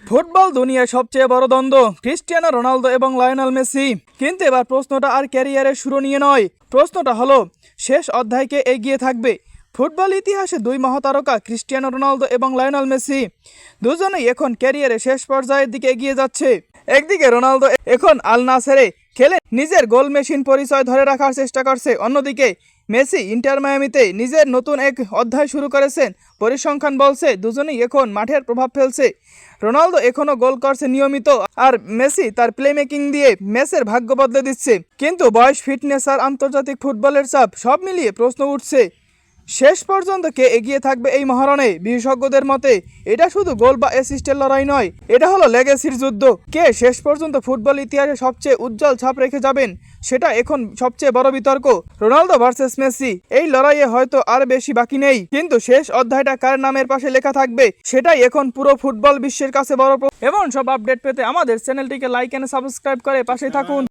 Football দুনিয়ায় সবচেয়ে বড় দ্বন্দ্ব ক্রিস্টিয়ানো রোনালদো এবং লায়নেল মেসি। কিন্তু এবার প্রশ্নটা আর ক্যারিয়ারের শুরু নিয়ে নয়, প্রশ্নটা হলো শেষ অধ্যায়কে এগিয়ে থাকবে। ফুটবল ইতিহাসে দুই মহাতারকা ক্রিস্টিয়ানো রোনালদো এবং লায়নেল মেসি দুজনেই এখন ক্যারিয়ারে শেষ পর্যায়ের দিকে এগিয়ে যাচ্ছে। একদিকে রোনালদো এখন আল নাসেরে খেলে নিজের গোল মেশিন পরিচয় ধরে রাখার চেষ্টা করছে, অন্যদিকে মেসি ইন্টার মায়ামিতে নিজের নতুন এক অধ্যায় শুরু করেছেন। পরিসংখ্যান বলছে দুজনেই এখন মাঠের প্রভাব ফেলছে। রোনালদো এখনও গোল করছে নিয়মিত, আর মেসি তার প্লেমেকিং দিয়ে ম্যাচের ভাগ্য বদলে দিচ্ছে। কিন্তু বয়স, ফিটনেস আর আন্তর্জাতিক ফুটবলের চাপ সব মিলিয়ে প্রশ্ন উঠছে শেষ পর্যন্ত কে এগিয়ে থাকবে এই মহারণে। বিশেষজ্ঞদের মতে এটা শুধু গোল বা অ্যাসিস্টের লড়াই নয়, এটা হলো লেগেসির যুদ্ধ। কে শেষ পর্যন্ত ফুটবল ইতিহাসে সবচেয়ে উজ্জ্বল ছাপ রেখে যাবেন সেটা এখন সবচেয়ে বড় বিতর্ক। রোনালদো ভার্সেস মেসি, এই লড়াইয়ে হয়তো আর বেশি বাকি নেই, কিন্তু শেষ অধ্যায়টা কার নামের পাশে লেখা থাকবে সেটাই এখন পুরো ফুটবল বিশ্বের কাছে বড়। এমন সব আপডেট পেতে আমাদের চ্যানেলটিকে লাইক এন্ড সাবস্ক্রাইব করে পাশে থাকুন।